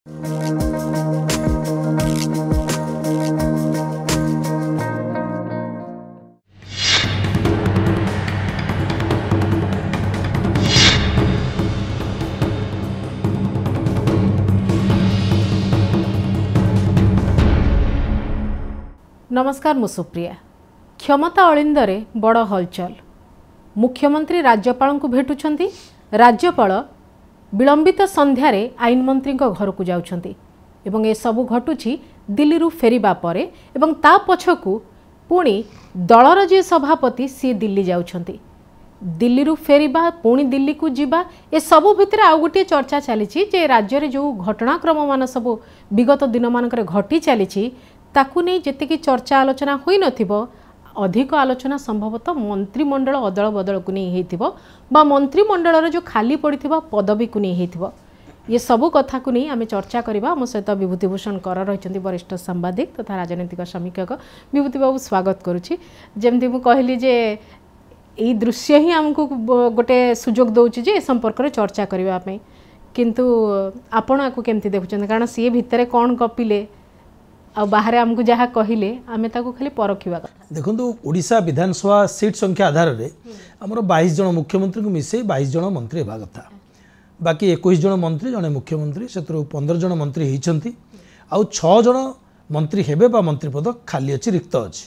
नमस्कार मु सुप्रिया। क्षमता अलिंदरे बड़ हलचल। मुख्यमंत्री राज्यपाल को भेटुछंती। राज्यपाल विलंबित संध्यार आईन मंत्री घर को जाउछंती एवं ए सबु घटुछि दिल्ली फेरिबा परे एवं ता पछकू पुणी दलर जे सभापति सी दिल्ली जाउछंती। दिल्ली फेरिबा पुणी दिल्ली को जीवा ए सबु भितर आउ गोटे चर्चा चली जे राज्य जो घटनाक्रम मान सबु विगत दिन मानकर घटी चली ताकू नहीं जेतिकी चर्चा आलोचना होई नथिबो अधिक आलोचना संभवतः मंत्रिमंडल अदल बदल को नहीं हेतिबो बा मंत्रिमंडल जो खाली पड़िथिबा पदवी को नहीं हेतिबो। ये सबु कथा को नहीं आमे चर्चा करबा। मो सहित विभूतिभूषण कर रहिचंती वरिष्ठ सांबादिक तथा राजनीतिक समीक्षक। विभूति बाबू स्वागत करुछि। जेमति मु कहली जे एई दृश्य ही हमको गोटे सुजोग दउछि जे संपर्क रे चर्चा करबा पई, किंतु आपण आकु केमति देखुछन कारण सी भितरे कोन कपिले आ बाहर आमको जहाँ कहले आमे ताको खाली परखिबा कथा। देखंतु ओडिशा विधानसभा सीट संख्या आधार रे हमर 22 जन मुख्यमंत्री को मिसे 22 जन मंत्री हेबा कथा। बाकी 21 जन मंत्री जने मुख्यमंत्री सेतरो 15 जन मंत्री हेइचंती आउ 6 जन मंत्री हेबे बा मंत्री पद खाली अछि रिक्त अछि।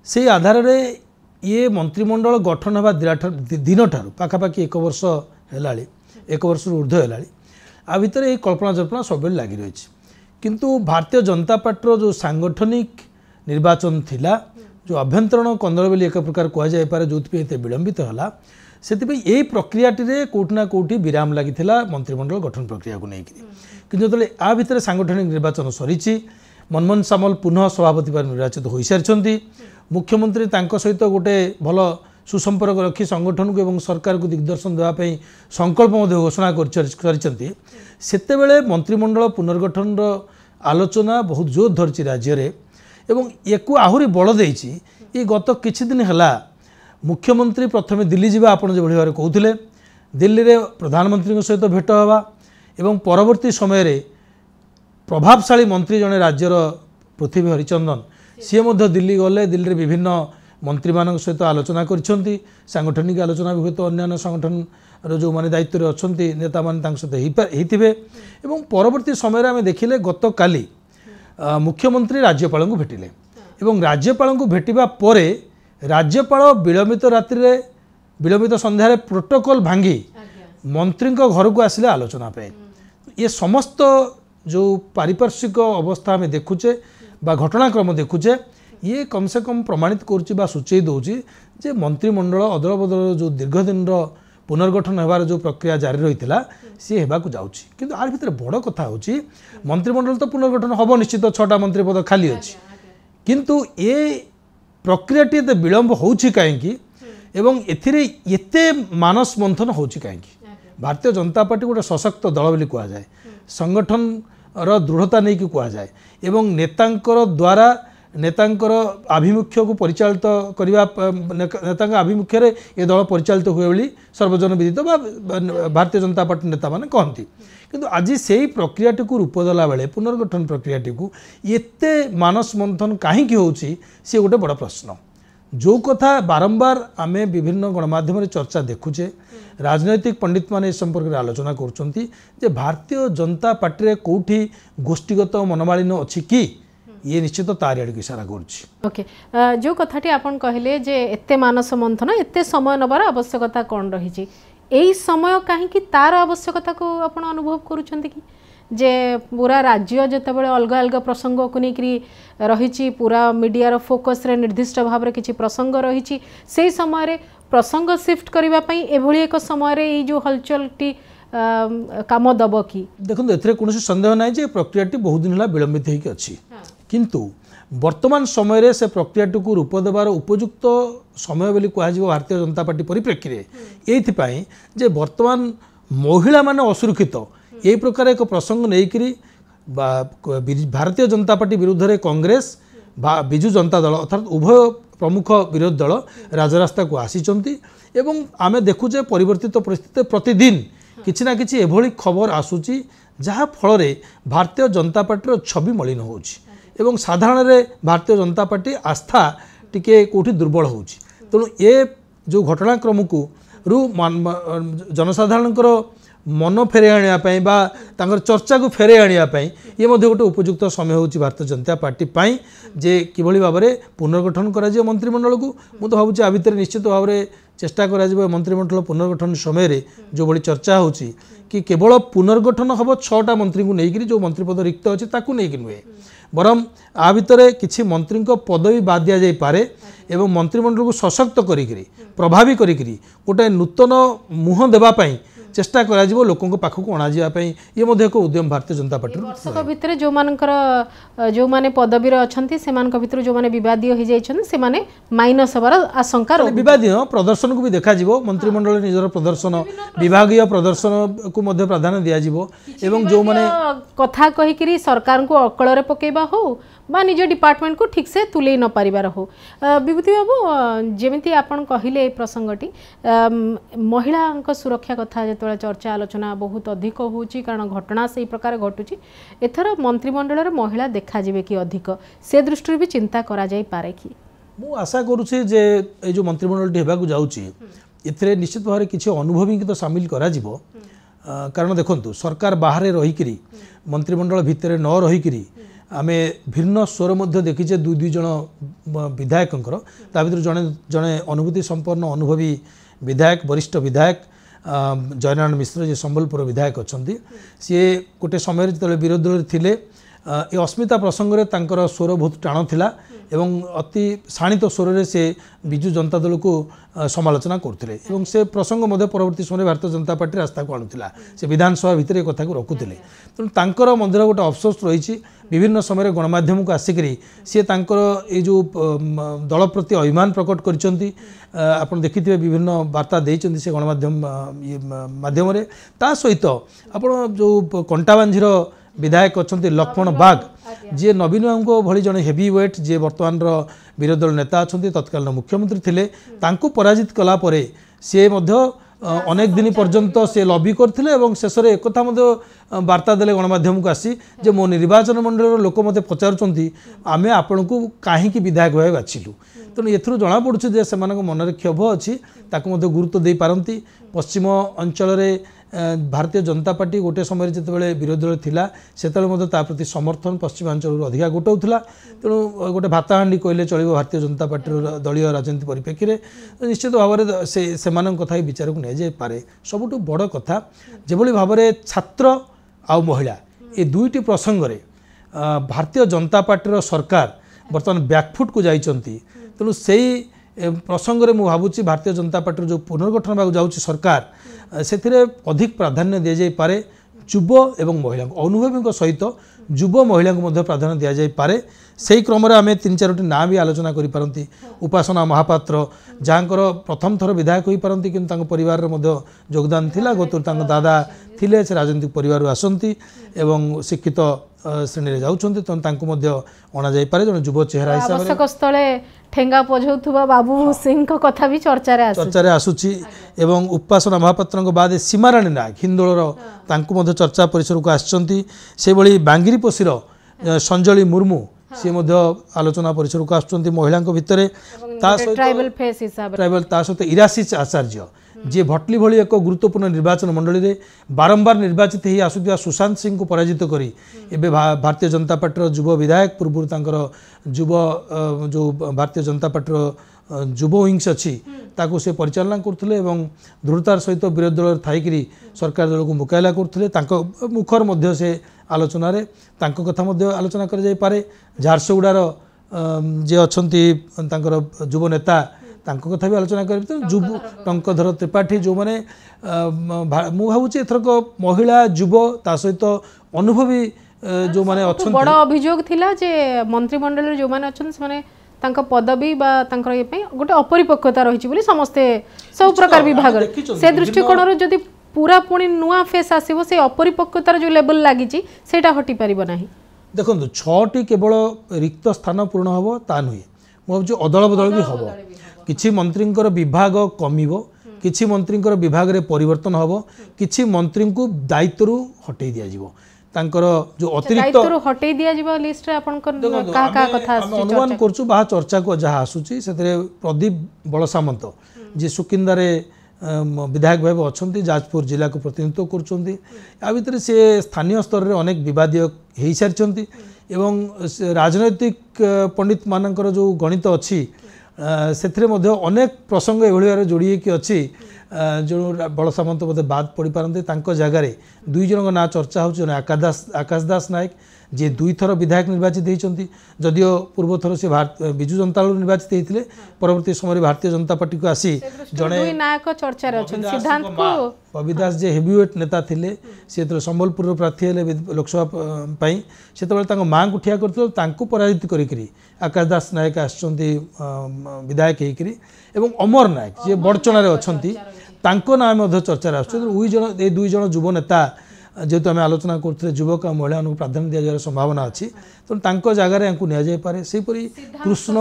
से आधार रे ये मंत्रिमंडल गठन हेबा दिन ठारू पाखापाखि 1 वर्ष हेलाली 1 वर्ष ऊर्ध्व हेलाली आ भितर ए कल्पना जल्पना सब लागि रहिछि। किंतु भारतीय जनता पार्टी जो सांगठनिक निर्वाचन थिला जो अभ्यंतरण कंदल बोली एक प्रकार कह जाय पारे जो विलंबित होला से प्रक्रियाटी कोठना कोठी विराम लगी मंत्रिमंडल गठन प्रक्रिया को लेकिन किंतु जो आ भितर सांगठनिक निर्वाचन सरी मनमोहन सामल पुनः सभापति निर्वाचित हो सारी मुख्यमंत्री सहित गोटे भल सुसंपर्क रखी संगठन को एवं सरकार को दिग्दर्शन देवाई संकल्प घोषणा करते मंत्रिमंडल पुनर्गठन आलोचना बहुत जोर धरती राज्य रे एवं एक आहरी बल देछि। ये गत किछि दिन हला मुख्यमंत्री प्रथमे दिल्ली जीवा आपण जो भाव कहते दिल्ली रे प्रधानमंत्री सहित भेट हवा एवं परवर्ती समय रे प्रभावशाली मंत्री जने राज्यर पृथ्वी हरिचंदन सी दिल्ली गले दिल्ली रे विभिन्न मंत्री मान सहित आलोचना करिसेंती। सांगठनिक आलोचना भी तो अन्य संगठन जो माने दायित्व रे अछंती नेता मान सहित हेतिबे एवं परवर्ती समय रे आमे देखिले गत काली मुख्यमंत्री राज्यपाल को भेटिले एवं राज्यपाल को भेटिबा परे राज्यपाल विलंबित रात्रि रे विलंबित संध्यार प्रोटोकॉल भांगी मंत्री घर को आसिले आलोचना पे। ये समस्त जो पारिपार्श्विक अवस्था आमे देखुचे बा घटनाक्रम देखुचे ये कम से कम प्रमाणित कर सूचई दौर जे मंत्रिमंडल अदल बदल जो दीर्घ दिन पुनर्गठन होबार जो प्रक्रिया जारी रही सी होगाक जाऊँगी। किंतु आर भितर बड़ कथा होची मंत्रिमंडल तो पुनर्गठन हम निश्चित 6टा मंत्री पद खाली अच्छी किंतु ये प्रक्रियाटी एत विलंब होची कहीं एवं एते मानस मंथन होची कहीं। भारतीय जनता पार्टी गोटे सशक्त दल बोली कह जाए संगठन दृढ़ता नहीं कि कह जाए एवं नेतांकर द्वारा नेतांकर आभिमुख्य को परिचालित करने नेता आभिमुख्य ये दल परिचालित हुए बोली सर्वजन विदित भारतीय जनता पार्टी नेता माने कहती। किंतु आज से प्रक्रियाटी को रूप देला बेले पुनर्गठन प्रक्रियाटी को एते मानस मंथन कहीं होची सी गोटे बड़ प्रश्न। जो कथा बारंबार आमे विभिन्न गणमाध्यम चर्चा देखुचे राजनैतिक पंडित माने संपर्क में आलोचना करुचंती जे भारतीय जनता पार्टी कोठी गोष्ठीगत मनमालिन्य अच्छी कि ये निश्चित तार आड़ इशारा ओके जो कथाटी आपन कहले जे एते मानस मंथन एते समय नबार आवश्यकता कौन रही एई समय कहीं तार आवश्यकता को आपन अनुभव करुछंती कि जे पूरा राज्य जेतेबेले अलग अलग प्रसंग को लेकरी रही पूरा मीडिया फोकस रे निर्दिष्ट भाव में किसी प्रसंग रही से समय रे प्रसंग शिफ्ट करबा पई एभली एक समय रे ई जो हलचलटी काम दब कि देखो एथरे कोनोसी संदेह नाही जे प्रक्रियाटी बहुत दिन हला विलंबित होई अछि किंतु वर्तमान समय रे से प्रक्रियाटी को रूप देवार उपयुक्त समय बोली कह भारतीय जनता पार्टी परिप्रेक्षी ये जे वर्तमान महिला माने असुरक्षित यही प्रकार एक प्रसंग नहीं भारतीय जनता पार्टी विरुद्ध रे कांग्रेस बिजु जनता दल अर्थात उभय प्रमुख विरोधी दल राजरास्ता को आसीचंती एवं आमे देखुचे परिवर्तित परिस्थिति प्रतिदिन किछि ना किछि एभली खबर आसुची जहाँ फल भारतीय जनता पार्टी छवि मलिन हो साधारण भारतीय जनता पार्टी आस्था टिके कोठी दुर्बल हो तेणु ये जो घटनाक्रम को जनसाधारण मन फेरे आने चर्चा को फेरे आने ये गोटे उपयुक्त समय हो भारतीय जनता पार्टी जे किभली भाव में पुनर्गठन कर मंत्रिमंडल को मुझे तो भावुँ आ भितर निश्चित भाव में चेष्टा कर मंत्रिमंडल पुनर्गठन समय जो बड़ी चर्चा हो कि केवल पुनर्गठन हम 6टा मंत्री को लेकर जो मंत्रिपद रिक्त अच्छे ताकू नहीं नुहे बरम आ भितर किसी मंत्री पदवी बाद दि जापे एवं मंत्रिमंडल को सशक्त करी प्रभावी करी गोटे नूतन मुह देवाई चेष्टा करा लोकों पाखक अणाजापी ये एक उद्यम भारतीय जनता पार्टी वर्षक भितर जो माने पदवी अच्छी से जो माने विवादी हो जाइछन माइनस हबार आशंका विवादी प्रदर्शन को भी देखा मंत्रिमंडल निजर प्रदर्शन विभागीय प्रदर्शन को मध्य प्राधान्य दिया एवं जो माने कथा कहिकरी सरकार को अकल पकेबा हो बा निज डिपार्टमेंट को ठीक से तुले न पारिबार हो विभूति बाबू जेमिति आपण कहिले प्रसंगटी महिला सुरक्षा कथा जो चर्चा आलोचना बहुत अधिक होची कारण घटना से प्रकार घटुची एथर मंत्रिमंडल रे महिला देखा जिवे कि अधिक से दृष्टि भी चिंता करा जाई पारे कि मु आशा करूची जे ए जो मंत्रिमंडल हेबा को जाउची एथरे निश्चित भाव में किसी अनुभवी तो सामिल करा जिवो कारण देखंतु सरकार बाहर रहीकरी मंत्रिमंडल भितर न रहीकरी आमे भिन्न स्वर मध्य देखीचे दुई जन विधायकंकर ता भीतर जने जने अनुभूति संपन्न अनुभवी विधायक वरिष्ठ विधायक जयनारायण मिश्र जे संबलपुर विधायक अच्छी सी गोटे समय जो विरोधी दल थिले ये अस्मिता प्रसंग में तांकर स्वर बहुत टाण थिला एवं अति शाणित स्वर से विजु जनता दल को समालोचना करते से प्रसंग मध्य परवर्ती समय भारतीय जनता पार्टी रास्ता को आणुला से विधानसभा भितर कथा को रखुले तेणु तांकर मंदिर गोटे अफसोस रही विभिन्न समय गणमाध्यम को आसिक सी ये जो दल प्रति अभिमान प्रकट करछंती आपण देखिथिबे विभिन्न वार्ता देइछंती से गणमाध्यम माध्यम ता सहित आपण जो कंटाबांझीर विधायक अच्छा लक्ष्मण बाग जी नवीन बाबू भली जड़े हेवी वेट जी बर्तमान विरोधी दल नेता अच्छा तत्कालीन मुख्यमंत्री थिले तांको पराजित कलापर सी अनेक दिन पर्यंत से लबी करते शेष में एक वार्ता देले गणमाध्यम को आसी जे मो निर्वाचन मंडल लोक मत पचारुंट आमे आपण को कहीं विधायक भाव बाछिलु तेणु एथुर जना पड़ुछि जे सेमानक मनरे क्षोभ अच्छी ताकू गुरुत्व दे पारती पश्चिम अंचल भारतीय जनता पार्टी गोटे समय जितेबाला विरोधी दल थिला सेतेबाला ता प्रति समर्थन पश्चिमांचल अधिका गोटाउला तेणु गोटे भाताहांडी कहले चलो भारतीय जनता पार्टी दलीय राजनीति परिप्रेक्षी में निश्चित भाव में से कथा विचार को नहीं पारे सबुठ बड़ कथा जो भाव में छात्र आ महिला ये दुईटी प्रसंग में भारतीय जनता पार्टी सरकार बर्तमान बैकफुट को जाइछंती तेणु से प्रसंग में मुझे भावुँ भारतीय जनता पार्टी जो पुनर्गठन होगा जाऊँगी सरकार से अधिक प्राधान्य दि जापे युव एवं महिला अनुभवी सहित युव महिला को प्राधान्य दि जापे से क्रम आम 3-4टी ना भी आलोचना करी उपासना महापात्र जहाँकर प्रथम थर विधायक हो पारती कि परिवार योगदान थिला गोतुर दादा थिले से राजनीतिक परिवार आसती एवं शिक्षित श्रेणी में जाऊँच तो अणा जापे जो युव चेहरा हिसाब से ठेंगा पझौथुबा बाबू सिंह को कथा भी चर्चा आसुची एवं उपासना महापात्र बाद सीमाराणी नाग हिंदोलर चर्चा परिसर को आसछंती से भली बांगिरीपोशीर संजली मुर्मू सी आलोचना परिसर को आसुचंती महिला भितर ट्राइबल सहित इराशिष आचार्य जी भटली भली एक गुरुत्वपूर्ण निर्वाचन मंडली रे बारंबार निर्वाचित ही आसुथिबा सुशांत सिंह को पराजित करी एबे भारतीय जनता पार्टी युव विधायक पूर्व तांकर युव जो भारतीय जनता पार्टी युव विंग्स अच्छी ताको से परिचालना करथिले एवं दृढ़तार सहित विरोधी दल थाइकरी सरकार दल को मुकाबला करथिले मुखर मध्य से आलोचना रे तांको कथा मध्य आलोचना कर जाय पारे झारसुगुड़ार जे अछंती तांकर युव नेता तांको कथा भी आलोचना कर युव टंकधर त्रिपाठी जो मैंने मु भावुँ एथरक महिला युव ता सहित अनुभवी जो मैंने बड़ अभियोग थिला जे मंत्रिमंडल जो मैंने अच्छे से तांको पदवी बा तांकर ये पे गोटे अपरिपक्वता रही बोली समस्ते सब प्रकार विभाग से दृष्टिकोण जदि पूरा पुणी नुआ फेस आसीबो से अपरिपक्वतार जो लेवल लागी सेटा हटि पारिबो नाही देखो 6टी केवल रिक्त स्थान पूर्ण हम ता नुहे मुझे अदल बदल भी हम किसी मंत्री विभाग कमिबो किछि मंत्री विभाग रे परिवर्तन हबो किछि मंत्री को दायित्व हटै दिया जिवो तांकर जो अतिरिक्त दायित्व हटै दिया जिवो लिस्ट रे आपन का कथा आसी अनुमान करछु बा चर्चा को जहा आसुची सेतरे प्रदीप बलसामंत जे सुकिंदा रे विधायक भाव अच्छा जाजपुर जिला को प्रतिनिधित्व कर भितर से स्थानीय स्तर में अनेक विवादीय हो सारी एवं राजनैतिक पंडित मानकर जो गणित अच्छी से अनेक प्रसंग एभली जोड़ी अच्छी जो बल सामंत बोधे बाद पड़ पारते जगार दुई जन ना चर्चा हो आकाश दास नायक जी दुई थर विधायक निर्वाचित होती जदियो पूर्व थर से विजु जनता दल निर्वाचित होते परवर्ती समय भारतीय जनता पार्टी को आसी जड़े नायक चर्चा बबी दास जे हेवीवेट नेता थिले से संबलपुर प्रार्थी हेले लोकसभा से माँ को ठिया कर पराजित करी आकाश दास नायक आसुँच विधायक होकर अमर नायक जी बड़चणार अच्छा ना चर्चा आसुँच दुई जन युव नेता जेहेतु आम आलोचना करते युवक और महिला को प्राधान्य दि जावर संभावना अच्छी तेणु जगार निपरे सेपरी कृष्ण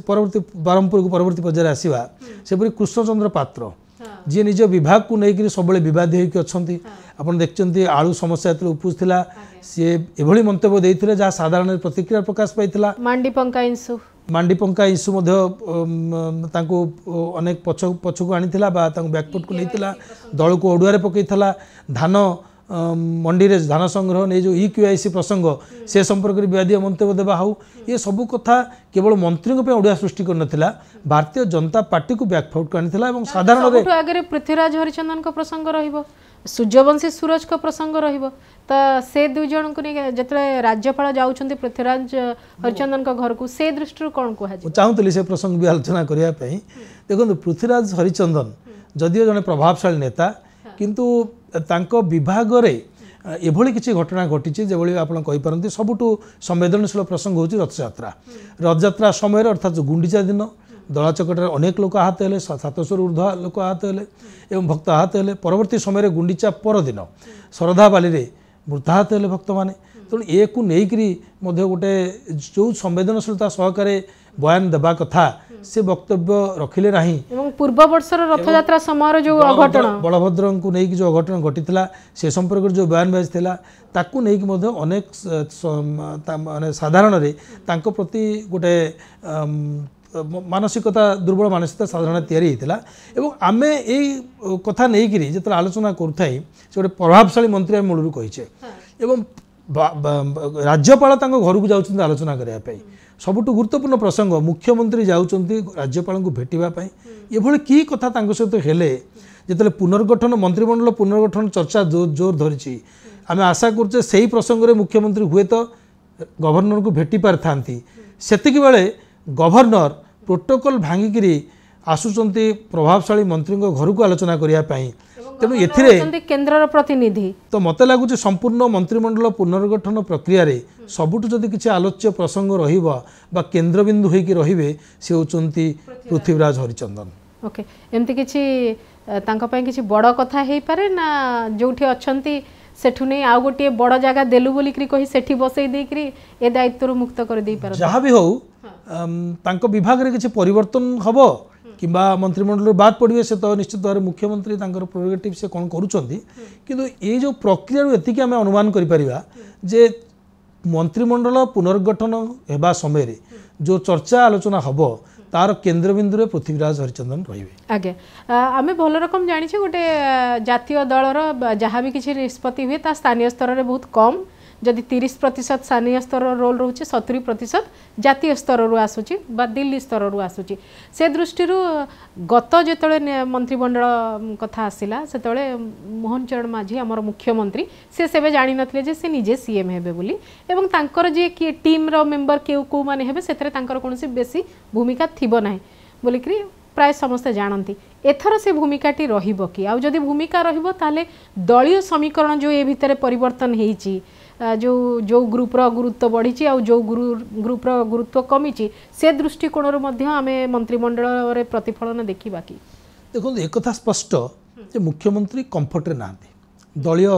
परवर्ती ब्रह्मपुर को परवर्ती पर्यायर आसवा सेपरी कृष्णचंद्र पात्र जी निज विभाग को लेकर सब बद होती देखते आलू समस्या जो उपजुला सी एभली मंतव्य देते जहाँ साधारण प्रतिक्रिया प्रकाश पाई मांडीपंका इश्यू अनेक पछक आनी बैकफुट को लेता दल को अड़ुआ पकई धान मंडी रे धान संग्रह नहीं जो EQIC प्रसंग से संपर्क में विवादीय मंतव्य देवा हाउ ये सबू कथा केवल मंत्री अड़ुआ सृष्टि कर भारतीय जनता पार्टी को बैकफुट को आनी साधारण आगे पृथ्वीराज हरिचंदन का प्रसंग रहिबो सूर्यवंशी सूरज का प्रसंग रहिबो तो से दुई जन को जिते राज्यपाल जाउछन्ती पृथ्वीराज हरिचंदन का घर को से दृष्टि कौन कह चाहूली से प्रसंग भी आलोचना करने देखो पृथ्वीराज हरिचंदन जदियो जने प्रभावशाली नेता किंतु तांको विभाग रे एभली किसी घटना घटी जो आपंती सबुठू संवेदनशील प्रसंग होची रथयात्रा समय अर्थात गुंडीचा दिन दलाचकटार अनेक लोक आहत हेले 700 ऊर्ध्व लोक आहत हेले एवं भक्त आहत हेले परवर्ती समय गुंडीचा परदिन शरधा बाली रे मृताहत हेले भक्त मैंने तेणु ये नहीं गोटे जो संवेदनशीलता सहकारे बयान देवा कथा से वक्तव्य रखिले नहीं पूर्व वर्षर रथयात्रा समय जो अघटन बलभद्र को लेकिन जो अघटन घटी से संपर्क जो बयान बाजिला ताकू नहीं अनेक साधारण प्रति गोटे मानसिकता दुर्बल मानसिकता साधारण या आमे यही कथा नहीं जो आलोचना करुई से गोटे प्रभावशाली मंत्री आम मूलू कहीचे राज्यपाल घर को जाऊँ आलोचना करने सबुठ गुरुत्वपूर्ण प्रसंग मुख्यमंत्री जाऊँच राज्यपाल को भेटापी ये कि कथा सहित हेले जिते पुनर्गठन मंत्रिमंडल पुनर्गठन चर्चा जोर धरी आम आशा करुचे से ही प्रसंग में मुख्यमंत्री हुए तो गवर्नर को भेटी पारि सेतिक बेले गवर्नर प्रोटोकॉल भांगिकी आसुंच प्रभावशाली मंत्री घर को आलोचना करने तेणु ये केन्द्र प्रतिनिधि तो मत लगुच संपूर्ण मंत्रिमंडल पुनर्गठन प्रक्रिया रे सबुठ जदि किसी आलोच्य प्रसंग रहा केन्द्रबिंदु होकर रे सी होती पृथ्वीराज हरिचंदन ओके एमती किसी बड़ कथा हो पारे ना जो अच्छी सेठू नहीं आउ गोटे बड़ जगह देलु बोलिक कही सेठी बसई देकरी ए दायित्व मुक्त कर दे पार जहाँ भी हो तांको विभाग रे किसी परिवर्तन हबो किंबा मंत्रिमंडल बाद पड़े से तो निश्चित भाव मुख्यमंत्री प्रोरोगेटिव से कौन करुँच किंतु ये जो प्रक्रिया एतिक आम अनुमान करिपरिबा जे मंत्रिमंडल पुनर्गठन हेबा समय जो चर्चा आलोचना हबो तार केन्द्रबिंदु रे पृथ्वीराज हरिचंदन रहिबे आगे आमे भल रकम जानी गोटे जातीय दलर जहाँ भी किसी निष्पत्ति हुए ता स्थानीय स्तर में बहुत कम जदि 30% स्थानीय स्तर रोल रोचे 70% जातीय स्तर रू आसूची बा दिल्ली स्तर रू आसूची से दृष्टि गत जिते मंत्रिमंडल कथा आसला से मोहन चरण माझी आमर मुख्यमंत्री से सेबे जानी नथिले जे से निजे सीएम हेबे बोली एवं तांकर जे कि टीम रो मेंबर को माने हेबे सेतरे तांकर कोनसी बेसी भूमिका थिबो नाही बोलिकरी प्राय समस्ते जानती एथर से भूमिकाटी रहिबो कि आ जदि भूमिका रहिबो ताले दलीय समीकरण जो ए भितरे परिवर्तन हेइची जो ग्रुपर गुरुत्व बढ़ी आ जो ग्रुपर गुरुत्व कमी से दृष्टिकोण आम मंत्रिमंडल रे प्रतिफलन देखा कि देखो एक कथा स्पष्ट जे मुख्यमंत्री कंफर्ट रे नांती दलीय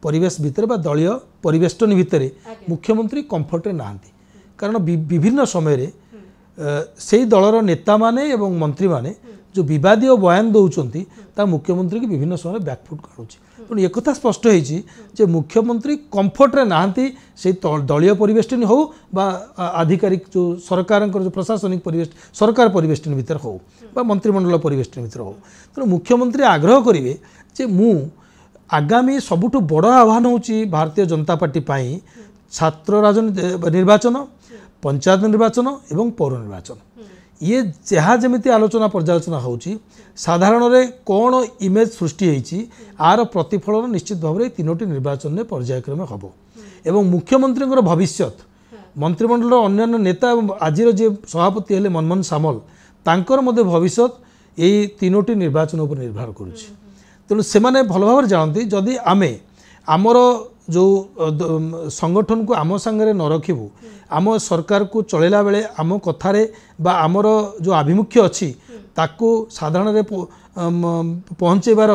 परिवेश भितर बा दलीय परिवेष्टन भितर मुख्यमंत्री कंफर्ट रे नांती कारण विभिन्न समय रे से दलर नेता माने एवं मंत्री माने जो विवादीय बयान दौरान ता मुख्यमंत्री की विभिन्न समय बैकफुट काढ़ुची तेणु एक स्पष्ट होती मुख्यमंत्री कंफर्ट्रे नहांती से दलीय परिवेष्टन हो बा आधिकारिक जो सरकार जो प्रशासनिक परिवेश सरकार परिवेष्टन भितर हो बा मंत्रिमंडल परिवेष्टन भितर हो तेणु मुख्यमंत्री आग्रह करेंगे जे मु आगामी सबुठ बड़ आह्वान होची भारतीय जनता पार्टी पाई छात्र राजनीति निर्वाचन पंचायत निर्वाचन एवं पौर निर्वाचन ये जहाँ जमी आलोचना पर्यालोचना होची साधारण रे कौन इमेज सृष्टि होती आर प्रतिफलन निश्चित भाव में तीनोटी निर्वाचन में पर्यायक्रमे हम एवं मुख्यमंत्री भविष्य मंत्रिमंडल अन्य नेता आज जे सभापति हेले मनमोहन सामल तांकर मध्य भविष्य यही तीनोटी निर्वाचन उपर निर्भर करुच्ची तेणु से भल भाव जानती जदि आमे आमर जो संगठन को आम सांगे न रखिबू आम सरकार को चलेला बेले आम कथारे बा आमर जो आभिमुख्य अच्छी ताकू साधारण पहुँचेबार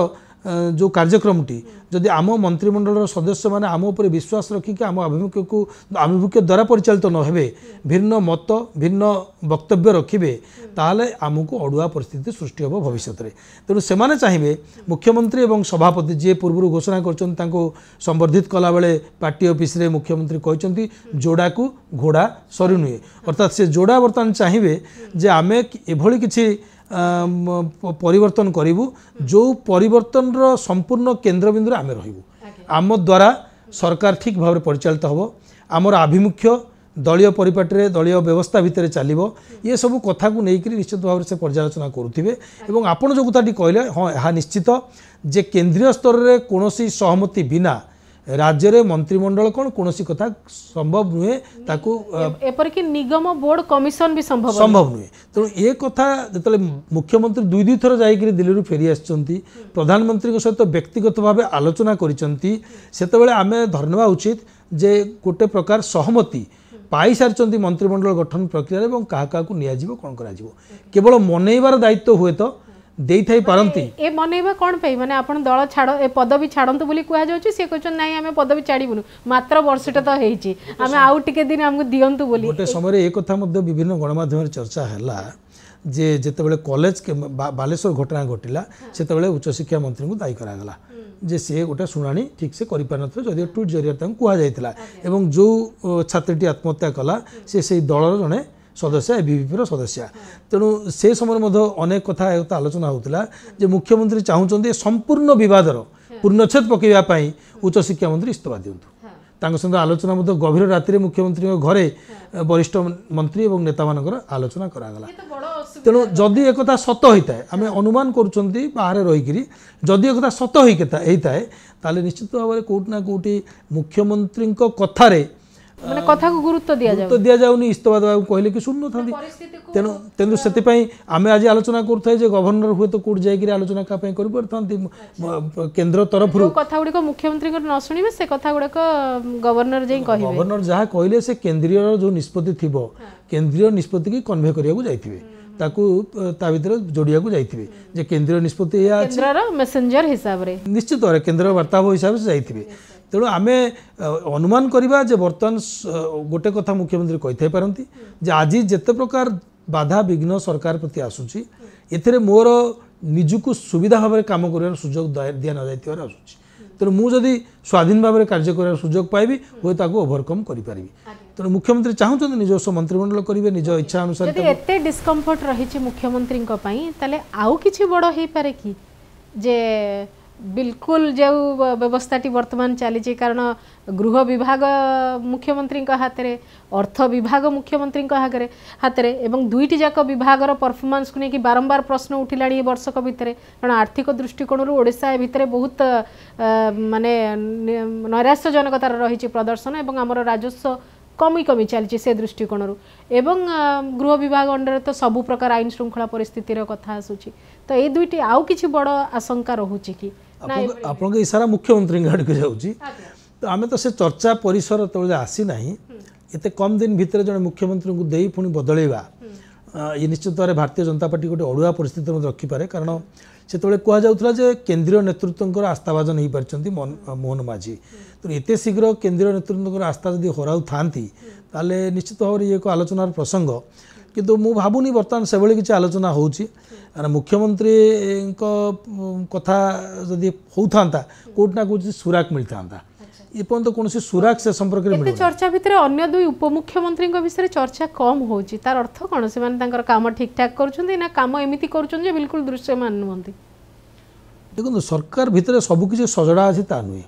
जो कार्यक्रमटी जदि आम मंत्रिमंडल सदस्य माने आम उपर विश्वास रखिक आम आभिमुख्य द्वारा परिचालित न हेबे भिन्न मत भिन्न वक्तव्य रखिबे ताहले आमको अड़ुआ परिस्थिति सृष्टि होबो भविष्य रे तेणु सेमाने चाहिए मुख्यमंत्री एवं सभापति जे पूर्व घोषणा करछन तांको संवर्धित कला बेले पार्टी ऑफिस रे मुख्यमंत्री कहछन्ती जोड़ा को घोड़ा सरी नुहे अर्थात से जोड़ा बर्तमान चाहिए जे आमे एभली किछि परिवर्तन करूँ जो परिवर्तन संपूर्ण केन्द्रबिंदु आम रही आम द्वारा सरकार ठीक भाव परिचालित हम आमर आभिमुख्य दलीय परिपाटी दलीय व्यवस्था भितर चलो ये सब कथा को लेकर निश्चित भाव से पर्यालोचना करुवे एवं आपण जो कथाटी कहले हाँ यह निश्चित जे केंद्रीय स्तर में कौन सहमति बिना राज्य रे मंत्रिमंडल कौन कौन कथा संभव नुहे ताकू एपरिक निगम बोर्ड कमिशन भी संभव नुहे तेणु ये कथा जो मुख्यमंत्री दुई थर जाइए दिल्ली फेरी आसछन्ती प्रधानमंत्री सहित व्यक्तिगत भाव आलोचना करिसंती सेतेबेले आमे धन्यवा उचित जे गोटे प्रकार सहमति पाई सारी मंत्रिमंडल गठन प्रक्रिया एवं क्या नियाजिबो कौन करा केवल मनइबार दायित्व हुए तो देई थाई पारंती ए मनइबा कोन पे माने आपण दल छाड़ ए पदवी छाड़ंतु बोली कुआ जाउची से कहछन नाही हमें पदवी छाड़ीबुनु मात्र वर्षटा तो हेइची हमें आउ टिके दिन हमको दियंतु बोली गोटे समय एक कथा मध्ये विभिन्न गणमाध्यम चर्चा हैला जे जेतेबेले कॉलेज के बालेश्वर घटना घटिला सेतेबेले उच्च शिक्षा मंत्री को दायी करा गला जे से गोटे शुणाणी ठीक से करि पार नथले जदि ट्वीट जरिया तांको कुआ जायतिला एवं जो छात्रटी आत्महत्या कला से दलर जने सदस्य एबीवीपी सदस्य तेणु से समय अनेक कथा आलोचना होता जे मुख्यमंत्री चाहूँगी संपूर्ण विवादर पूर्णच्छेद पकड़ाई उच्च शिक्षा मंत्री इस्तीफा दिंतु सहित आलोचना गभीर राति मुख्यमंत्री घरे वरिष्ठ मंत्री और नेता मानकर आलोचना करागला तेणु जदि एक सत होता है आम अनुमान करुँच बाहर रहीकि जदि एक सत होता है निश्चित भाव में कौटना कौटी मुख्यमंत्री कथार माने कथा को गुरुत्व दिया जाउनी इस्तीफा देवा कहले कि सुन न तेणु तेणु से आम आज आलोचना करूँ गवर्नर हुए तो कौट जाकर आलोचना क्या कर केन्द्र तरफ कथा गुड़िक मुख्यमंत्री न शुणे से कथा गुड़ाक गवर्नर गवर्नर जहाँ कहले से केन्द्रीय जो निष्पत्ति थी केन्द्रीय निष्पत्ति की कन्वे करने जाइए ताकू ता भीतर जोड़िया को जाइए जे केन्द्रीय निष्पत्ति मेसेंजर हिसाब रे निश्चित भाव केन्द्र वार्ताव हिसाब से जाइए तेणु आमे अनुमान करवा जे बर्तमान गोटे कथा मुख्यमंत्री कही पारती जे आज जेते प्रकार बाधा विघ्न सरकार प्रति आसूची एथिरे मोर निजुक सुविधा भाव में काम कर सुजोग दि न जाइथिबार आसूची तेणु मुझे स्वाधीन भाव में कार्य कर सुजोग पाइबी हुए ताको ओभरकम करि तेणु मुख्यमंत्री चाहूँ निजस्व मंत्रिमंडल करेंगे निज इच्छा अनुसार एते डिस्कम्फर्ट रही मुख्यमंत्री ताले आउ किछि बड़ हो पारे कि जे बिल्कुल जो व्यवस्थाटी वर्तमान चली कारण गृह विभाग मुख्यमंत्री हाथ में अर्थ विभाग मुख्यमंत्री हाथ में एवं दुईटी जाक विभागर परफॉर्मेंस को लेकिन बारंबार प्रश्न उठिला ये वर्षक भितर कारण आर्थिक दृष्टिकोण ओडिशा भितर बहुत माने नैराश्यजनकतार रही प्रदर्शन एवं आमर राजस्व कमी कमी चलती से दृष्टिकोण एवं गृह विभाग अंडर तो सबु प्रकार आईन श्रृंखला परिस्थितिर कथा आसूची तो ये दुईटी आउ किछि बड़ आशंका रहुची कि आपन के इशारा मुख्यमंत्री आड़ के जाउची तो आमे तो से चर्चा परिसर तो आसी नाही एते कम दिन भितर जने मुख्यमंत्री को देई पुणी बदलेवा ये निश्चित भाव भारतीय जनता पार्टी गोटे अड़ुआ परिस्थिति में रखिपे कारण से कह जाऊला जे केंद्रीय नेतृत्व आस्थाभाजन हो पार्टी मोहन माझी तो एत शीघ्र केंद्रीय नेतृत्व आस्था जदि हराऊ था निश्चित भाव में ये एक आलोचनार प्रसंग किंतु मु भावुनी बर्तमान से भली किसी आलोचना होउची मुख्यमंत्री कथा जदि होता कोट ना कोट सुराक मिलता ये पर्यंत कौन सुराक से संपर्क में चर्चा भितर अन्य दुई उपमुख्यमंत्री विषय चर्चा कम होची तार अर्थ कौन से काम ठीक ठाक कर काम एमती कर बिल्कुल दृश्यमान नुहति देखो सरकार भितर सबकि सजड़ा अच्छी ता नुहे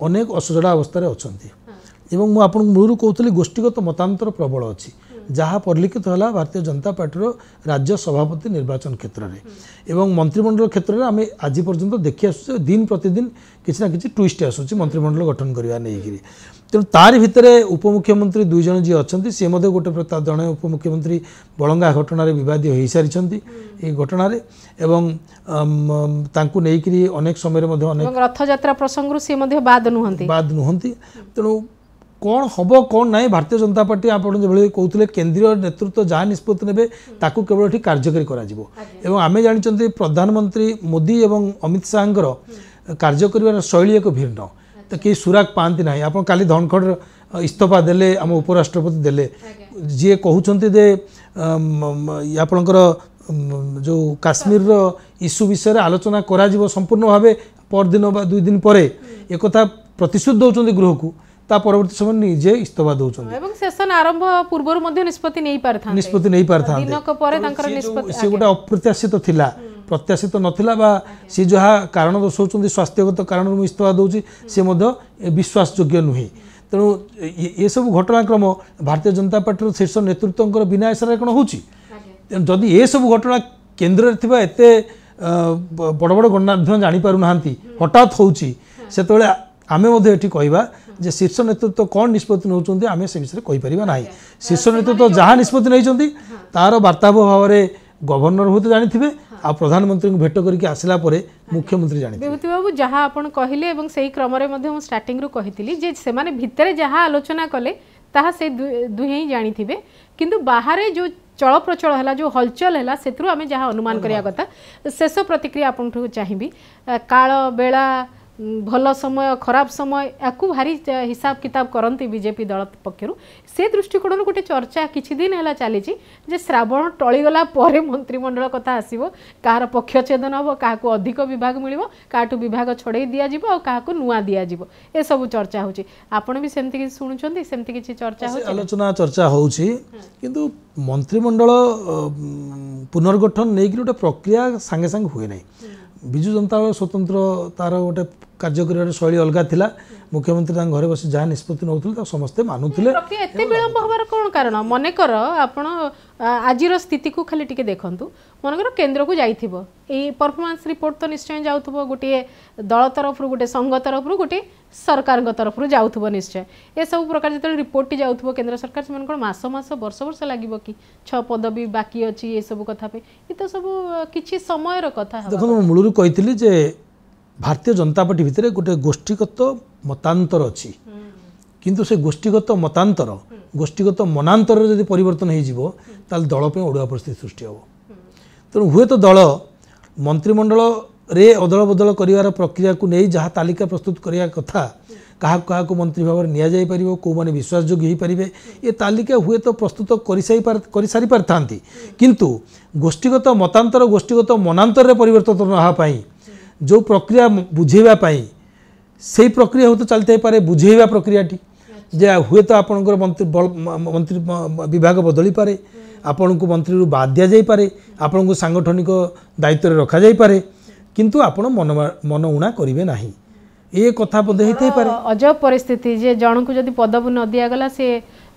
अनेक असजड़ा अवस्था अच्छा मुझे आपको मूलर कहूली गोष्ठीगत मतांतर प्रबल अच्छी जहाँ परिलक्षित है भारतीय जनता पार्टी राज्य सभापति निर्वाचन क्षेत्र में एवं मंत्रिमंडल क्षेत्र में आम आज पर्यंत देखी आसुचे दिन प्रतिदिन किसी ना कि ट्विस्ट आसूँ मंत्रिमंडल गठन करवा नहीं तेणु तार भितर उपमुख्यमंत्री दुई जन जी अच्छा सी गोटे जड़े उपमुख्यमंत्री बलंगा घटन बद हो सारी ये घटन एवं तांकु नहीं अनेक समय रथयात्रा प्रसंग सी बाद नुहति तेणु कौन हम कौन ना भारतीय जनता पार्टी आप कहते केंद्रीय नेतृत्व जहाँ निष्पत्ति ने ताकू केवल ये कार्यकारी कर आम जानी प्रधानमंत्री मोदी एवं अमित शाह कार्य कर शैली एक भिन्न तो कई सुराग पाती ना आप काली धनखड़ इस्तीफा देले आम उपराष्ट्रपति देले जी कहते आपणकर जो काश्मीर इश्यू विषय आलोचना करा संपूर्ण भाव परदिन दुई दिन पर एक प्रतिशोध दौरान गृह को ता परवर्ती समय निजे इस्तीफा दौरान सेशन आरंभ पूर्व निष्पत्ति नहीं पारता गोटे अप्रत्याशित थिला प्रत्याशित नथिला सी जहाँ कारण दर्शाऊँ स्वास्थ्यगत कारण इस्तीफा दूसरी सी विश्वास योग्य नुहे तेणु ये सब घटनाक्रम भारतीय जनता पार्टी शीर्ष नेतृत्व बिना इशारा कौन होदी ये सब घटना केन्द्र में एत बड़ बड़ गणमाध्यम जापर ना हठात होते आमे ये कहवा जे शीर्ष नेतृत्व कौन निष्पत्ति नौकरी आम से विषय कहीपर ना शीर्ष नेतृत्व जहाँ निष्पत्ति नहीं तार वार्ताव भाव में गवर्नर हूँ जानी आ प्रधानमंत्री को भेट करके आसला मुख्यमंत्री जानी विभूति बाबू जहाँ आपन कहले एवं सही क्रम में स्टार्टिंग रू कही जे से माने भितर जहाँ आलोचना कले ताहा से दुहे ही जानी थे किंतु बाहर जो चल प्रचल है जो हलचल है से आम जहाँ अनुमान करने कथा शेष प्रतिक्रिया आपन चाहिए काल बेला भल समय खराब समय या भारी हिसाब किताब करती बीजेपी दल पक्षर से दृष्टिकोण गोटे चर्चा किछि दिन है चली जे श्रावण टलीगला मंत्रिमंडल कथा आसो कहार पक्षछेदन हम क्या अधिक विभाग मिल क्या विभाग छड़े दिज्व और क्या नुआ दिज्व ए सब चर्चा होपण भी सेमती शुणुंट सेमती किसी चर्चा आलोचना चर्चा होउछि किंतु मंत्रिमंडल पुनर्गठन नहीं गोटे प्रक्रिया सांगे सांगे हुए नहीं विजु जनता दल स्वतंत्र तार गोटे कार्य कर शैली अलग थिला मुख्यमंत्री घर बस जहाँ निष्पत्ति नौते समस्ते मानुले एत विलंब हमार कौन कारण मनकर आपण आज स्थिति को खाली टिके देखंतु मनकर केन्द्र को जाइथिबो ए परफॉर्मेंस रिपोर्ट तो निश्चय जाउथबो गोटे दल तरफ गोटे संघ तरफ गोटे सरकार तरफ जाउथबो निश्चय ए सब प्रकार जो रिपोर्ट टी जाउथबो केन्द्र सरकार से कौन मास मास वर्ष वर्ष लागिबो कि 6 पदवी बाकी अछि ए सब कथा पे ये तो सब किछि समयर कथा देखो मूलरू कहितली जे भारतीय जनता पार्टी भितर गोटे गोष्ठीगत मतांतर अच्छी किंतु से गोष्ठीगत मतांतर गोष्ठीगत मनांतर यदि परिवर्तन हो दल पे अड़ुआ परिस्थिति सृष्टि हे तेणु हुए तो दल मंत्रिमंडल रे अदल बदल कर प्रक्रिया को नहीं जहाँ तालिका प्रस्तुत करने कथा क्या मंत्री भाव में नि जापर कौ मैंने विश्वासयोग्य हो पारे ये तालिका हुए तो प्रस्तुत कर सारी पारि किंतु गोष्ठीगत मतांतर गोष्ठीगत मनांतर परिवर्तन नापाई जो प्रक्रिया बुझेवाई से प्रक्रिया हो तो चलते पारे बुझेवा प्रक्रियाटी जे हुए तो आपंकर मंत्री विभाग बदली पारे आपण को मंत्री बाद दि जापे आपण को सांगठनिक दायित्व रखा जापे किंतु आपण मन उणा करेंगे ना ये कथा बोधे होते पारे अजब परिस्थिति जे जन को जब पदवी न दिगला से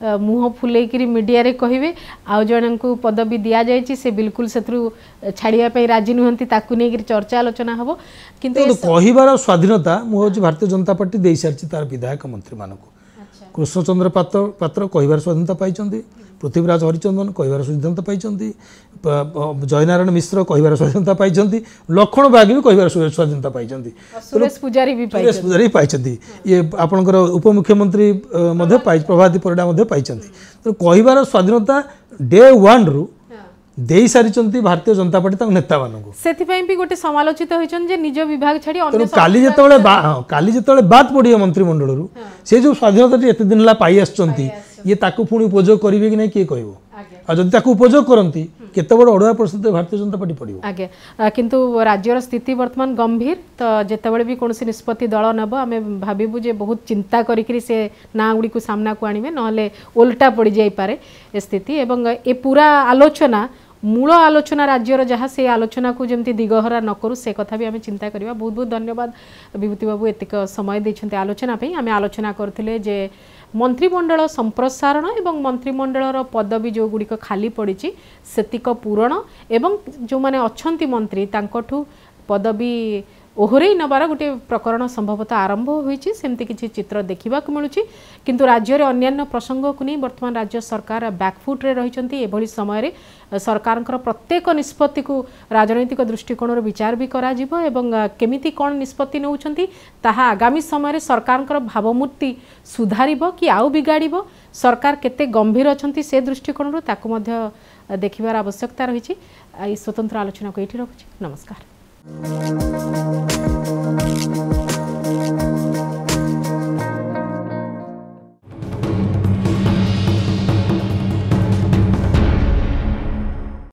मुह फुलेकरी मीडिया रे कहिबे आउ जन को पदवी दिया जायछि से बिल्कुल सेत्रु छाड़िया पे राजी नुहंती ताकु नै चर्चा आलोचना हबो किंतु कहिबार स्वाधीनता मु भारतीय जनता पार्टी दे सारछि तार विधायक मंत्री मानको कृष्णचंद्र पात्र कहिबार स्वाधीनता पाइछन्ती पृथ्वीराज हरिचंदन कहिबार स्वाधीनता पाइछन्ती जयनारायण मिश्र कहिबार स्वाधीनता पाइछन्ती लक्ष्मण बाग भी कहिबार स्वाधीनता पाइछन्ती सुरेश पुजारी भी पाइछन्ती ये आपनकर उपमुख्यमंत्री मध्ये प्रभाती परिडा मध्ये पाइछन्ती तो कहिबार स्वाधीनता डे 1 रु दे सारी भारतीय जनता पार्टी नेता मानक से गोटे समालोचित होइछन जे निज विभाग छाड़ी अन्य काली जेतबेले बाद पड़िए मंत्रिमंडल से जो स्वाधीनता एत दिन ला पाई आछंती ये ताकू पुणी उपयोग करेंगे कि नहीं किए कह जब ताकू उपयोग करती केते बड़ अड़ुआ परिस्थिति भारतीय जनता पार्टी पड़ो आज्ञा किंतु राज्यर स्थिति वर्तमान गंभीर तो जितेबाला भी कौन निष्पत्ति दल नब आम भावु जे बहुत चिंता करी से ना गुड़ी को सामना को आणवे ना ओल्टा पड़ जापे ए स्थिति एवं ए पूरा आलोचना मूल आलोचना राज्यर जहाँ से आलोचना को जमी दिगहरा न करूँ से कथा भी आम चिंता करवा। बहुत बहुत धन्यवाद विभूति बाबू एतिक समय देते आलोचना आम आलोचना करते जे मंत्रिमंडल संप्रसारण एवं मंत्रिमंडल पदवी जो गुड़िक खाली पड़ी सेतिक पूरण एवं जो माने अच्छंती मंत्री तांकठू पदवी ओहरे नबार गोटे प्रकरण संभवतः आरंभ होईछि सेमती किछि चित्र देखा मिलूँ किंतु राज्य रे अन्यान्य प्रसंग को नहीं वर्तमान राज्य सरकार बैकफुट रे रहिछंती एभली समय रे सरकारंकर प्रत्येक निष्पत्ति को राजनैतिक दृष्टिकोण विचार भी करा जिवो एवं केमिति कोन निष्पत्ति नउछंती ताहा आगामी समय रे सरकारंकर भावमूर्ति सुधारिबो कि आउ बिगाड़िबो सरकार केते गंभीर अछंती से दृष्टिकोण रो ताकू मध्य देखिबार आवश्यकता रहिछि। स्वतंत्र आलोचना को एठी रखुछि। नमस्कार।